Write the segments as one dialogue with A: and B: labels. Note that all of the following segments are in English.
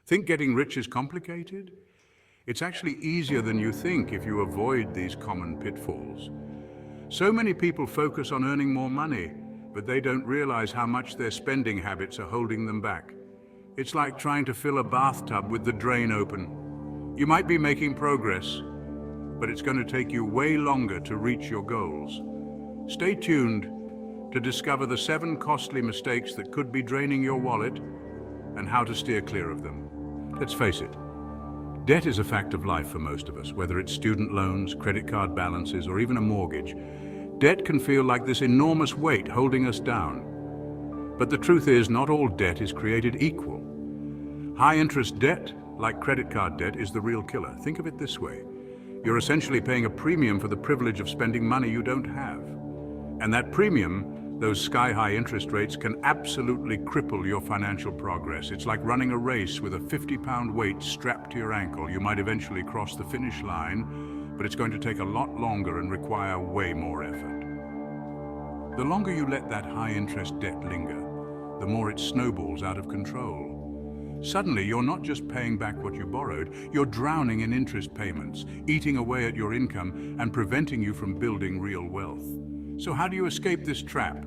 A: Think getting rich is complicated? It's actually easier than you think if you avoid these common pitfalls. So many people focus on earning more money, but they don't realize how much their spending habits are holding them back. It's like trying to fill a bathtub with the drain open. You might be making progress, but it's going to take you way longer to reach your goals. Stay tuned to discover the 7 costly mistakes that could be draining your wallet and how to steer clear of them. Let's face it, debt is a fact of life for most of us, whether it's student loans, credit card balances, or even a mortgage. Debt can feel like this enormous weight holding us down. But the truth is, not all debt is created equal. High-interest debt, like credit card debt, is the real killer. Think of it this way. You're essentially paying a premium for the privilege of spending money you don't have. And that premium, those sky-high interest rates, can absolutely cripple your financial progress. It's like running a race with a 50-pound weight strapped to your ankle. You might eventually cross the finish line, but it's going to take a lot longer and require way more effort. The longer you let that high-interest debt linger, the more it snowballs out of control. Suddenly, you're not just paying back what you borrowed, you're drowning in interest payments, eating away at your income and preventing you from building real wealth. So how do you escape this trap?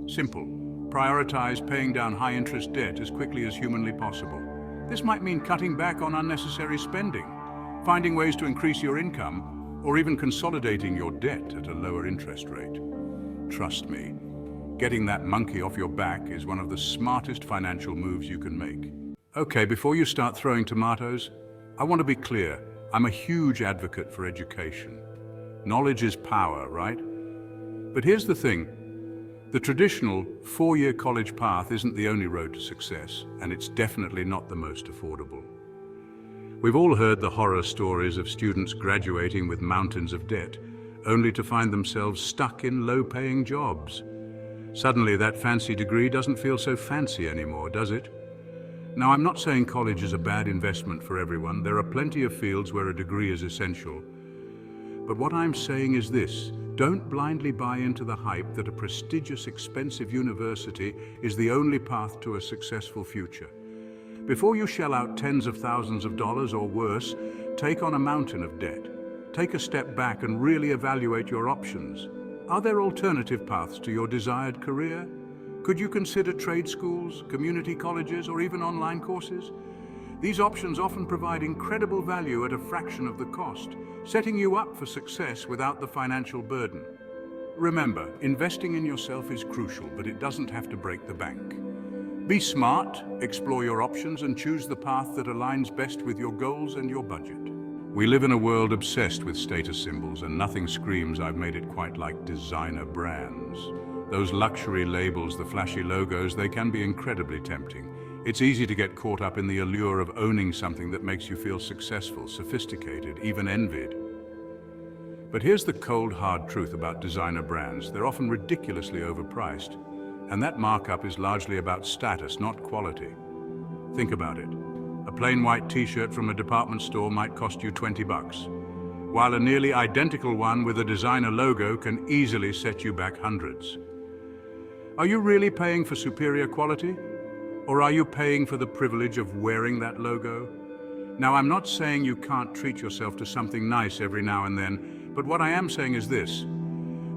A: Simple. Prioritize paying down high-interest debt as quickly as humanly possible. This might mean cutting back on unnecessary spending, finding ways to increase your income, or even consolidating your debt at a lower interest rate. Trust me, getting that monkey off your back is one of the smartest financial moves you can make. Okay, before you start throwing tomatoes, I want to be clear. I'm a huge advocate for education. Knowledge is power, right? But here's the thing. The traditional 4-year college path isn't the only road to success, and it's definitely not the most affordable. We've all heard the horror stories of students graduating with mountains of debt, only to find themselves stuck in low-paying jobs. Suddenly, that fancy degree doesn't feel so fancy anymore, does it? Now, I'm not saying college is a bad investment for everyone. There are plenty of fields where a degree is essential. But what I'm saying is this: don't blindly buy into the hype that a prestigious, expensive university is the only path to a successful future. Before you shell out tens of thousands of dollars or worse, take on a mountain of debt. Take a step back and really evaluate your options. Are there alternative paths to your desired career? Could you consider trade schools, community colleges, or even online courses? These options often provide incredible value at a fraction of the cost, setting you up for success without the financial burden. Remember, investing in yourself is crucial, but it doesn't have to break the bank. Be smart, explore your options, and choose the path that aligns best with your goals and your budget. We live in a world obsessed with status symbols, and nothing screams I've made it quite like designer brands. Those luxury labels, the flashy logos, they can be incredibly tempting. It's easy to get caught up in the allure of owning something that makes you feel successful, sophisticated, even envied. But here's the cold, hard truth about designer brands. They're often ridiculously overpriced, and that markup is largely about status, not quality. Think about it. A plain white t-shirt from a department store might cost you $20, while a nearly identical one with a designer logo can easily set you back hundreds. Are you really paying for superior quality? Or are you paying for the privilege of wearing that logo? Now, I'm not saying you can't treat yourself to something nice every now and then, but what I am saying is this: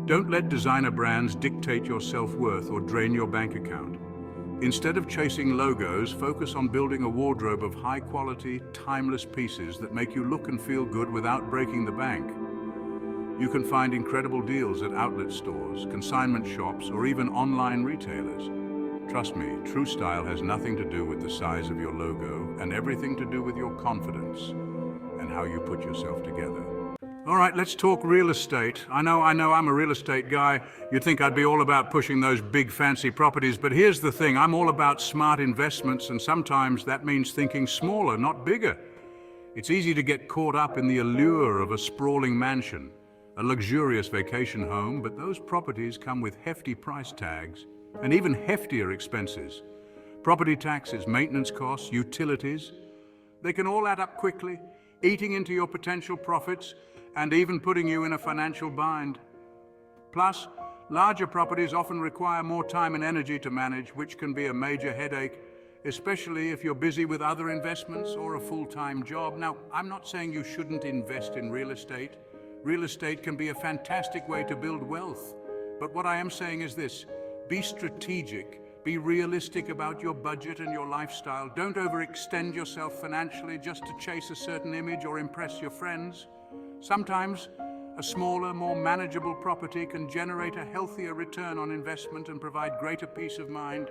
A: don't let designer brands dictate your self-worth or drain your bank account. Instead of chasing logos, focus on building a wardrobe of high-quality, timeless pieces that make you look and feel good without breaking the bank. You can find incredible deals at outlet stores, consignment shops, or even online retailers. Trust me, true style has nothing to do with the size of your logo and everything to do with your confidence and how you put yourself together. All right, let's talk real estate. I know I'm a real estate guy. You'd think I'd be all about pushing those big fancy properties, but here's the thing. I'm all about smart investments, and sometimes that means thinking smaller, not bigger. It's easy to get caught up in the allure of a sprawling mansion, a luxurious vacation home, but those properties come with hefty price tags and even heftier expenses. Property taxes, maintenance costs, utilities, they can all add up quickly, eating into your potential profits and even putting you in a financial bind. Plus, larger properties often require more time and energy to manage, which can be a major headache. especially if you're busy with other investments or a full-time job. Now, I'm not saying you shouldn't invest in real estate. Real estate can be a fantastic way to build wealth. But what I am saying is this: be strategic, be realistic about your budget and your lifestyle. Don't overextend yourself financially just to chase a certain image or impress your friends. Sometimes, a smaller, more manageable property can generate a healthier return on investment and provide greater peace of mind.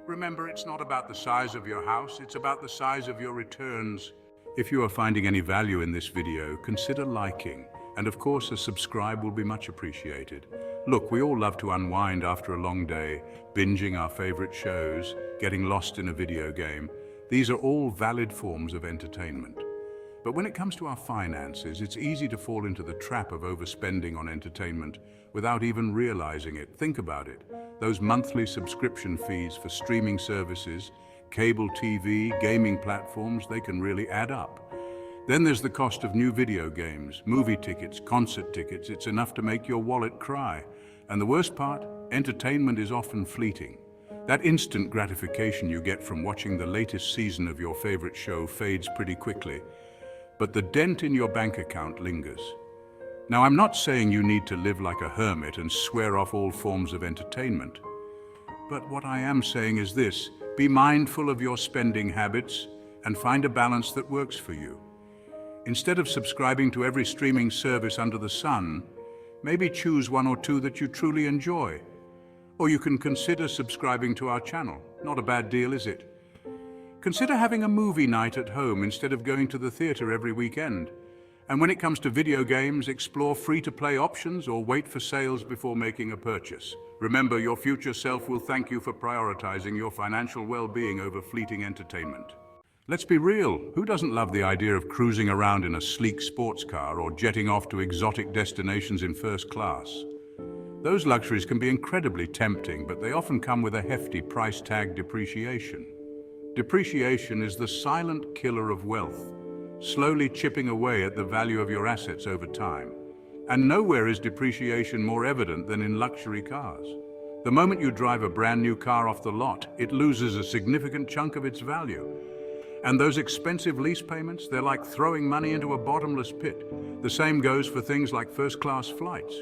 A: Remember, it's not about the size of your house, it's about the size of your returns. If you are finding any value in this video, consider liking. And of course, a subscribe will be much appreciated. Look, we all love to unwind after a long day, binging our favorite shows, getting lost in a video game. These are all valid forms of entertainment. But when it comes to our finances, it's easy to fall into the trap of overspending on entertainment without even realizing it. Think about it. Those monthly subscription fees for streaming services, cable TV, gaming platforms, they can really add up. Then there's the cost of new video games, movie tickets, concert tickets. It's enough to make your wallet cry. And the worst part, entertainment is often fleeting. That instant gratification you get from watching the latest season of your favorite show fades pretty quickly, but the dent in your bank account lingers. Now, I'm not saying you need to live like a hermit and swear off all forms of entertainment. But what I am saying is this: be mindful of your spending habits and find a balance that works for you. Instead of subscribing to every streaming service under the sun, maybe choose one or two that you truly enjoy. Or you can consider subscribing to our channel. Not a bad deal, is it? Consider having a movie night at home instead of going to the theater every weekend. And when it comes to video games, explore free-to-play options or wait for sales before making a purchase. Remember, your future self will thank you for prioritizing your financial well-being over fleeting entertainment. Let's be real, who doesn't love the idea of cruising around in a sleek sports car or jetting off to exotic destinations in first class? Those luxuries can be incredibly tempting, but they often come with a hefty price tag: depreciation. Depreciation is the silent killer of wealth, slowly chipping away at the value of your assets over time. And nowhere is depreciation more evident than in luxury cars. The moment you drive a brand new car off the lot, it loses a significant chunk of its value. And those expensive lease payments, they're like throwing money into a bottomless pit. The same goes for things like first-class flights.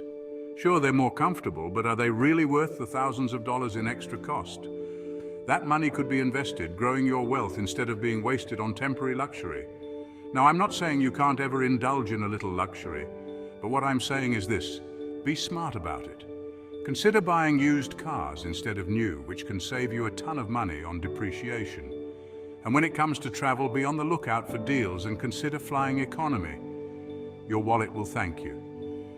A: Sure, they're more comfortable, but are they really worth the thousands of dollars in extra cost? That money could be invested, growing your wealth instead of being wasted on temporary luxury. Now, I'm not saying you can't ever indulge in a little luxury, but what I'm saying is this: be smart about it. Consider buying used cars instead of new, which can save you a ton of money on depreciation. And when it comes to travel, be on the lookout for deals and consider flying economy. Your wallet will thank you.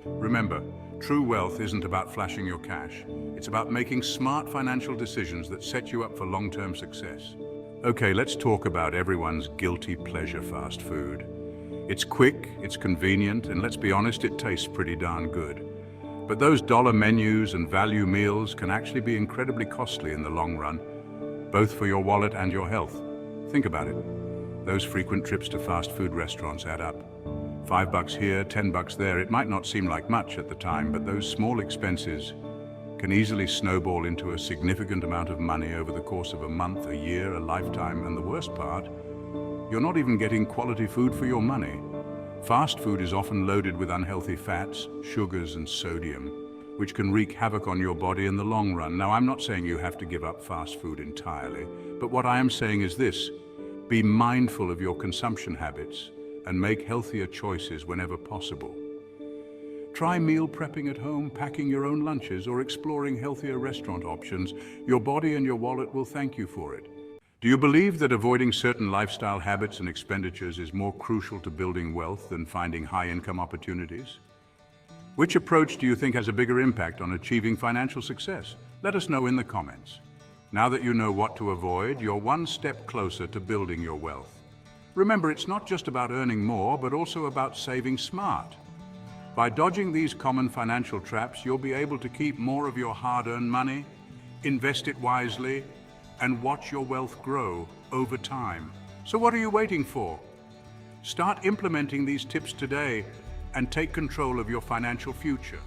A: Remember, true wealth isn't about flashing your cash. It's about making smart financial decisions that set you up for long-term success. Okay, let's talk about everyone's guilty pleasure: fast food. It's quick, it's convenient, and let's be honest, it tastes pretty darn good. But those dollar menus and value meals can actually be incredibly costly in the long run, both for your wallet and your health. Think about it. Those frequent trips to fast food restaurants add up. $5 here, $10 there. It might not seem like much at the time, but those small expenses can easily snowball into a significant amount of money over the course of a month, a year, a lifetime. And the worst part, you're not even getting quality food for your money. Fast food is often loaded with unhealthy fats, sugars, and sodium, which can wreak havoc on your body in the long run. Now, I'm not saying you have to give up fast food entirely, but what I am saying is this: be mindful of your consumption habits and make healthier choices whenever possible. Try meal prepping at home, packing your own lunches, or exploring healthier restaurant options. Your body and your wallet will thank you for it. Do you believe that avoiding certain lifestyle habits and expenditures is more crucial to building wealth than finding high-income opportunities? Which approach do you think has a bigger impact on achieving financial success? Let us know in the comments. Now that you know what to avoid, you're one step closer to building your wealth. Remember, it's not just about earning more, but also about saving smart. By dodging these common financial traps, you'll be able to keep more of your hard-earned money, invest it wisely, and watch your wealth grow over time. So what are you waiting for? Start implementing these tips today and take control of your financial future.